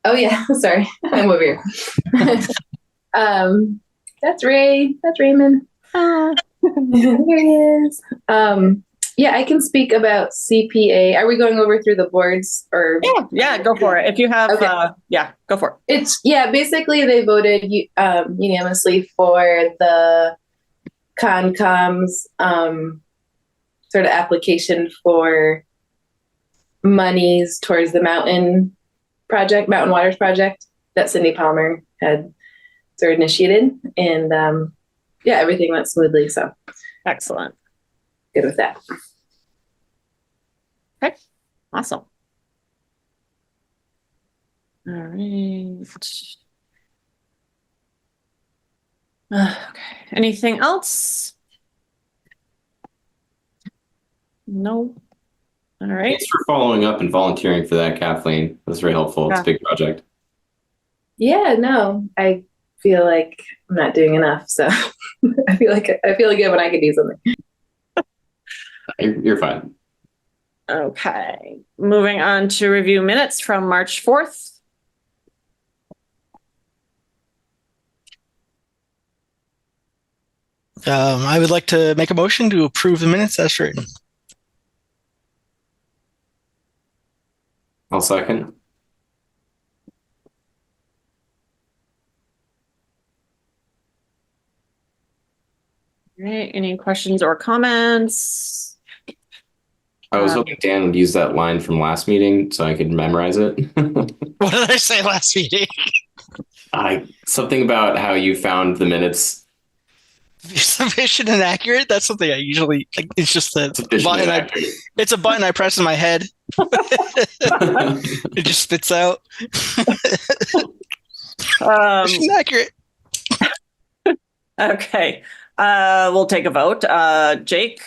Oh yeah, sorry, I'm over here. That's Ray. That's Raymond. There he is. Yeah, I can speak about CPA. Are we going over through the boards or? Yeah, go for it. If you have, Okay. Go for it. Basically they voted unanimously for the Concom's sort of application for monies towards the Mountain Waters project that Cindy Palmer had sort of initiated. And everything went smoothly. So Excellent. good with that. Okay, awesome. All right. Okay, anything else? No. All right. Thanks for following up and volunteering for that, Kathleen. That's very helpful. It's a big project. Yeah, no, I feel like I'm not doing enough. So I feel good when I can do something. You're fine. Okay, moving on to review minutes from March 4th. I would like to make a motion to approve the minutes as written. I'll second. All right, any questions or comments? I was hoping Dan would use that line from last meeting so I could memorize it. What did I say last meeting? Something about how you found the minutes Sufficient and accurate. That's something I usually like. It's just a button. It's a button I press in my head. It just spits out. Accurate. Okay. We'll take a vote. Jake?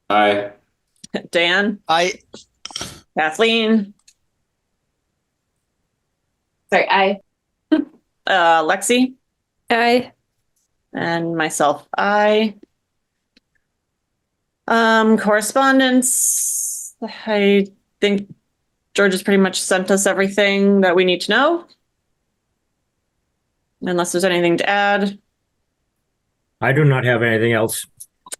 Aye. Dan? Aye. Kathleen? Sorry, aye. Lexi? Aye. And myself, aye. Correspondence. I think George has pretty much sent us everything that we need to know. Unless there's anything to add. I do not have anything else.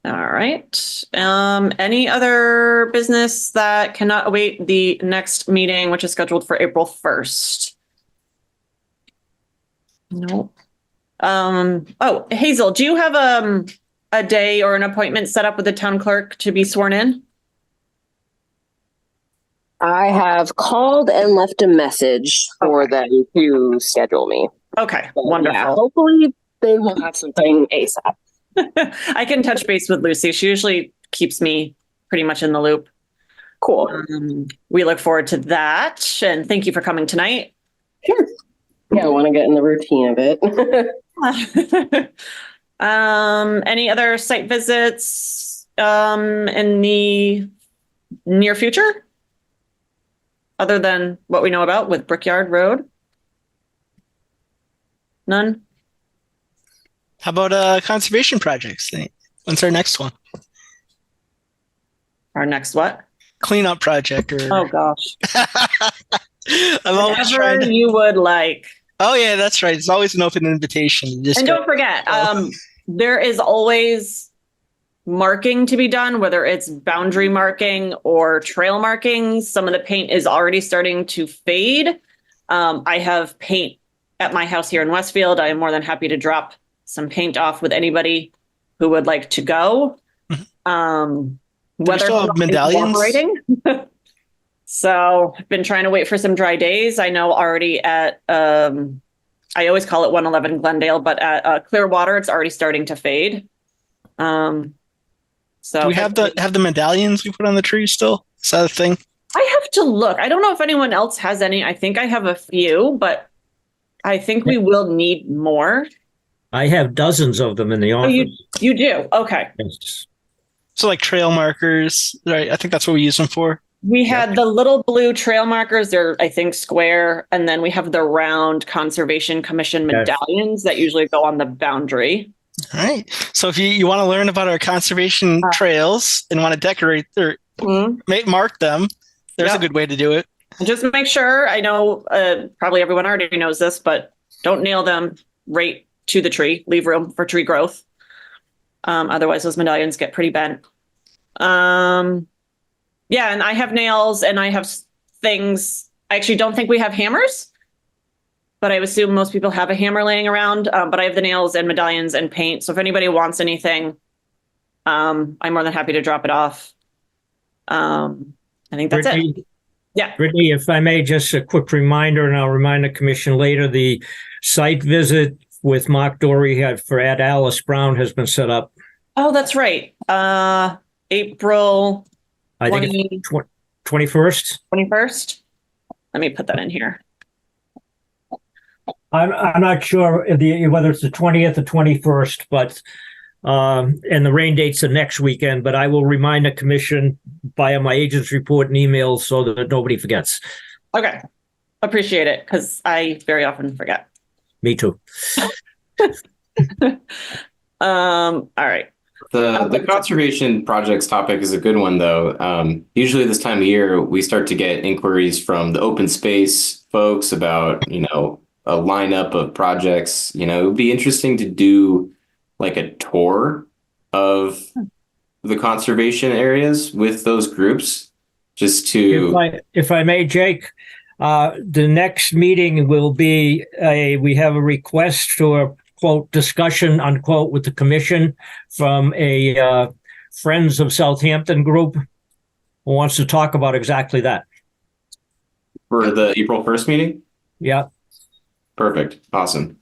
All right. Any other business that cannot await the next meeting, which is scheduled for April 1st? Nope. Oh, Hazel, do you have a day or an appointment set up with the town clerk to be sworn in? I have called and left a message for them to schedule me. Okay, So, wonderful. yeah, hopefully they will have something ASAP. I can touch base with Lucy. She usually keeps me pretty much in the loop. Cool. We look forward to that. And thank you for coming tonight. Sure. Yeah, I want to get in the routine of it. Any other site visits in the near future? Other than what we know about with Brickyard Road? None? How about conservation projects? When's our next one? Our next what? Cleanup project or Oh gosh. I'm always trying Whatever to... you would like. Oh yeah, that's right. It's always an open invitation. Just And go. don't forget, there is always marking to be done, whether it's boundary marking or trail markings. Some of the paint is already starting to fade. I have paint at my house here in Westfield. I am more than happy to drop some paint off with anybody who would like to go. Whether still have medallions? So I've been trying to wait for some dry days. I know already at, I always call it 111 Glendale, but at Clearwater, it's already starting to fade. So do we have the medallions we put on the tree still? Is that a thing? I have to look. I don't know if anyone else has any. I think I have a few, but I think we will need more. I have dozens of them in the office. You do? Okay. Yes. So like trail markers, right? I think that's what we use them for. We had the little blue trail markers. They're, I think, square. And then we have the round Conservation Commission medallions that usually go on the boundary. All right. So if you want to learn about our conservation trails and want to decorate or mark them, there's a good way to do it. Just make sure, I know probably everyone already knows this, but don't nail them right to the tree. Leave room for tree growth. Otherwise, those medallions get pretty bent. Yeah, and I have nails and I have things. I actually don't think we have hammers, but I assume most people have a hammer laying around. But I have the nails and medallions and paint. So if anybody wants anything, I'm more than happy to drop it off. I think that's Brittany, it. Yeah. Brittany, if I may, just a quick reminder, and I'll remind the commission later, the site visit with Mark Dory for Ed Alice Brown has been set up. Oh, that's right. April I think it's 21st. 21st. Let me put that in here. I'm not sure whether it's the 20th or 21st, but and the rain date's the next weekend, but I will remind the commission via my agent's report and emails so that nobody forgets. Okay. Appreciate it, because I very often forget. Me too. All right. The conservation projects topic is a good one, though. Usually this time of year, we start to get inquiries from the open space folks about, a lineup of projects. It would be interesting to do like a tour of the conservation areas with those groups, just to. If I may, Jake, the next meeting will be we have a request for quote discussion unquote with the commission from a Friends of Southampton group who wants to talk about exactly that. For the April 1st meeting? Yeah. Perfect. Awesome.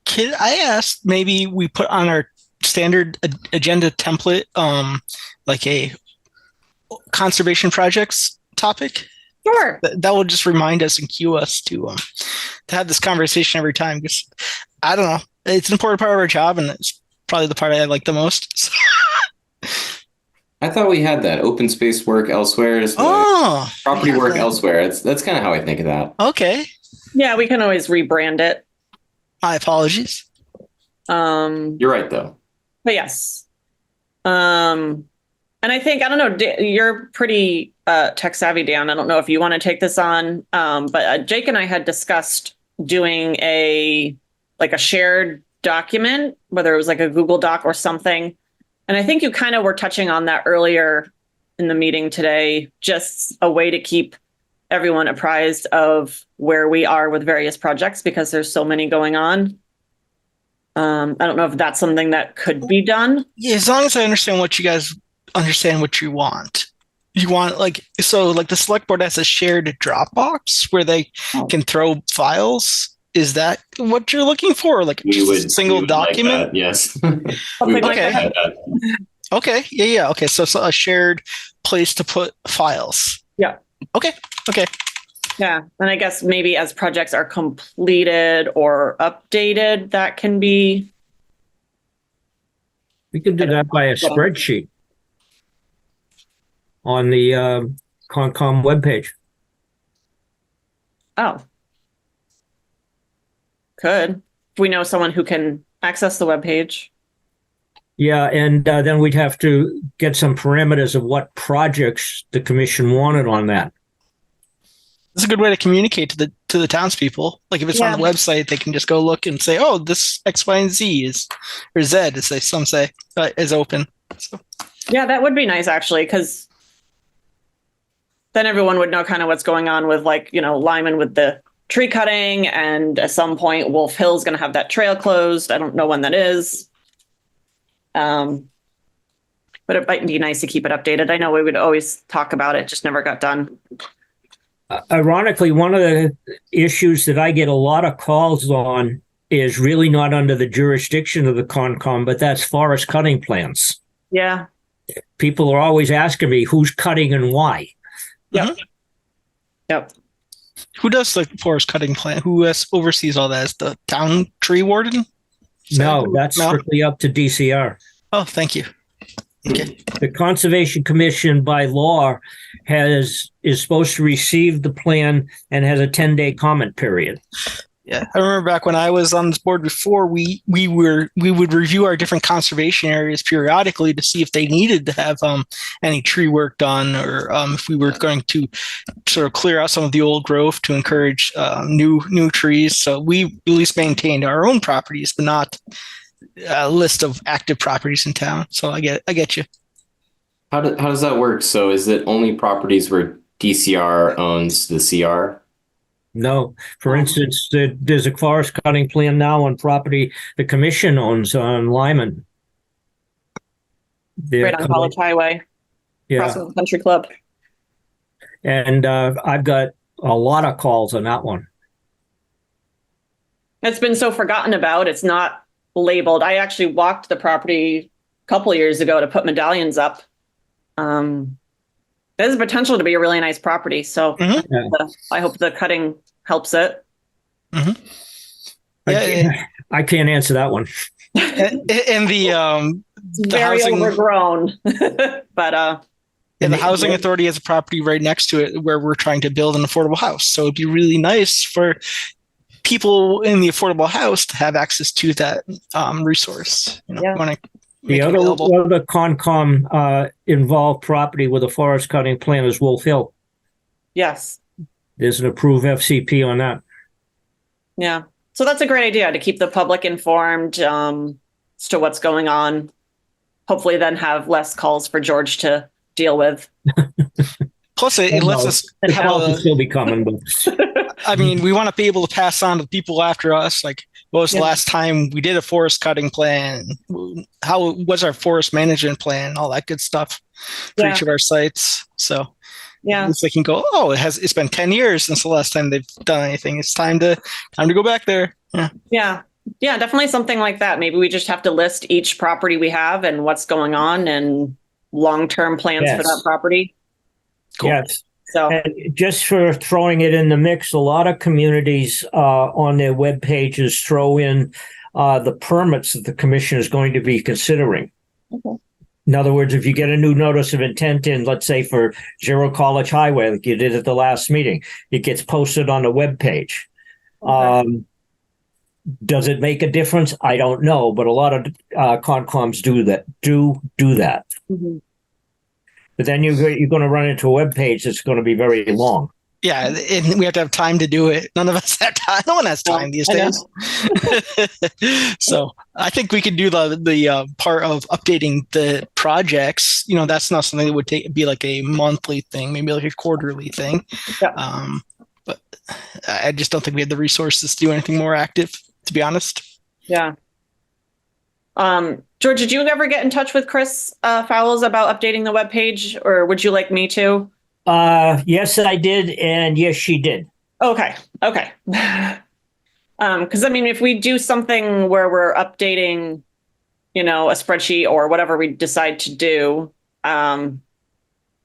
Can I ask, maybe we put on our standard agenda template, like a conservation projects topic? Sure. That will just remind us and cue us to have this conversation every time. Because I don't know, it's an important part of our job, and it's probably the part I like the most. So. I thought we had that open space work elsewhere. Property work elsewhere. That's kind of how I think of that. Okay. Yeah, we can always rebrand it. My apologies. You're right, though. But yes. And I think, I don't know, you're pretty tech savvy, Dan. I don't know if you want to take this on, but Jake and I had discussed doing a shared document, whether it was like a Google Doc or something. And I think you kind of were touching on that earlier in the meeting today, just a way to keep everyone apprised of where we are with various projects, because there's so many going on. I don't know if that's something that could be done. Yeah, as long as I understand what you guys understand what you want. You want the select board has a shared Dropbox where they can throw files. Is that what you're looking for? Like a single document? Like that, yes. Okay. Okay. Yeah. Okay. So a shared place to put files. Yeah. Okay. Yeah. And I guess maybe as projects are completed or updated, that can be. We can do that by a spreadsheet on the Concom webpage. Oh. Could. If we know someone who can access the webpage. Yeah, and then we'd have to get some parameters of what projects the commission wanted on that. It's a good way to communicate to the townspeople. Like if it's on the website, they can just go look and say, "Oh, this X, Y, and Z is, or Z," as some say, is open. So. Yeah, that would be nice actually, because then everyone would know kind of what's going on with Lyman with the tree cutting, and at some point Wolf Hill's going to have that trail closed. I don't know when that is. But it might be nice to keep it updated. I know we would always talk about it, just never got done. Ironically, one of the issues that I get a lot of calls on is really not under the jurisdiction of the Concom, but that's forest cutting plans. Yeah. People are always asking me who's cutting and why. Yep. Mm-hmm. Yep. Who does the forest cutting plan? Who oversees all that? Is the town tree warden? No, that's strictly up to DCR. Oh, thank you. Okay. The Conservation Commission by law is supposed to receive the plan and has a 10-day comment period. Yeah, I remember back when I was on this board before, we would review our different conservation areas periodically to see if they needed to have any tree work done, or if we were going to sort of clear out some of the old growth to encourage new trees. So we at least maintained our own properties, but not a list of active properties in town. So I get you. How does that work? So is it only properties where DCR owns the CR? No, for instance, there's a forest cutting plan now on property the commission owns on Lyman. Right on College Highway, across Yeah, from the country club. and I've got a lot of calls on that one. It's been so forgotten about. It's not labeled. I actually walked the property a couple of years ago to put medallions up. There's potential to be a really nice property. So I hope the cutting helps it. I can't answer that one. And the very housing overgrown, but and the housing authority has a property right next to it where we're trying to build an affordable house. So it'd be really nice for people in the affordable house to have access to that resource. You know, the other Concom involved property with a forest cutting plan is Wolf Hill. Yes. There's an approved FCP on that. Yeah. So that's a great idea to keep the public informed as to what's going on. Hopefully then have less calls for George to deal with. Plus, it lets us still be coming. But I mean, we want to be able to pass on to people after us. Like, what was the last time we did a forest cutting plan? How was our forest management plan? All that good stuff for each of our sites. So at least they can go, oh, it's been 10 years since the last time they've done anything. It's time to go back there. Yeah, definitely something like that. Maybe we just have to list each property we have and what's going on and long-term plans for that property. Cool. Yes. So, and just for throwing it in the mix, a lot of communities on their web pages throw in the permits that the commission is going to be considering. Okay. In other words, if you get a new notice of intent in, let's say for Zero College Highway, like you did at the last meeting, it gets posted on the web page. Okay. Does it make a difference? I don't know, but a lot of Concoms do that. Mm-hmm. But then you're going to run into a web page that's going to be very long. Yeah, and we have to have time to do it. None of us have time. No one has time these days. So I think we could do the part of updating the projects. You know, that's not something that would be like a monthly thing, maybe like a quarterly thing. Yeah. But I just don't think we have the resources to do anything more active, to be honest. Yeah. George, did you ever get in touch with Chris Fowles about updating the webpage, or would you like me to? Yes, I did, and yes, she did. Okay. Because I mean, if we do something where we're updating, a spreadsheet or whatever we decide to do, even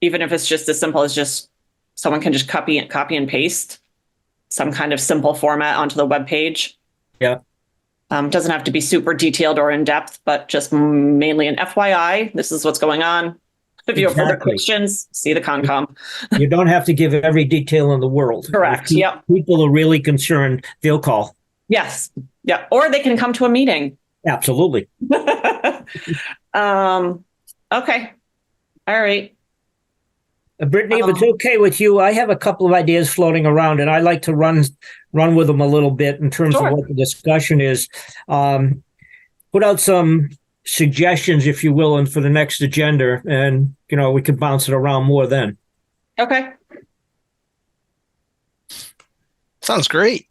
if it's just as simple as just someone can just copy and paste some kind of simple format onto the webpage. Yeah. Doesn't have to be super detailed or in depth, but just mainly an FYI. This is what's going on. If you have further questions, see the Concom. You don't have to give every detail in the world. Correct. Yep. People are really concerned, they'll call. Yes. Yeah. Or they can come to a meeting. Absolutely. Okay. All right. Brittany, if it's okay with you, I have a couple of ideas floating around, and I like to run with them a little bit in terms of what the discussion is. Put out some suggestions, if you will, and for the next agenda, and we can bounce it around more then. Okay. Sounds great.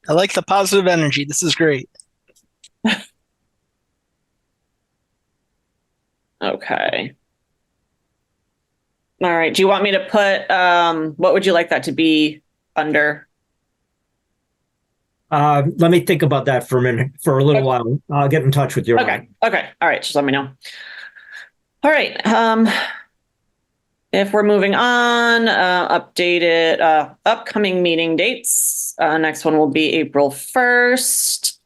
I like the positive energy. This is great. Okay. All right. Do you want me to put, what would you like that to be under? Let me think about that for a little while. I'll get in touch with you. Okay. All right. Just let me know. All right. If we're moving on, updated upcoming meeting dates. Next one will be April 1st.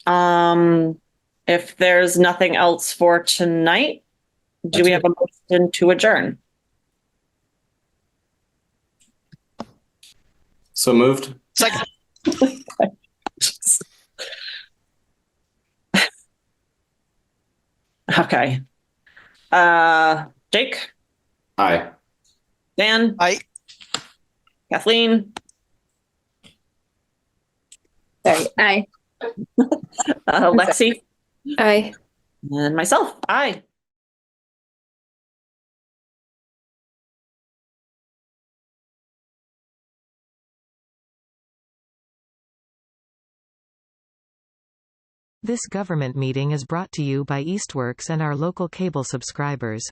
If there's nothing else for tonight, do we have a motion to adjourn? So moved. Second. Okay. Jake? Aye. Dan? Aye. Kathleen? Sorry. Aye. Lexi? Aye. And myself. Aye. This government meeting is brought to you by Eastworks and our local cable subscribers.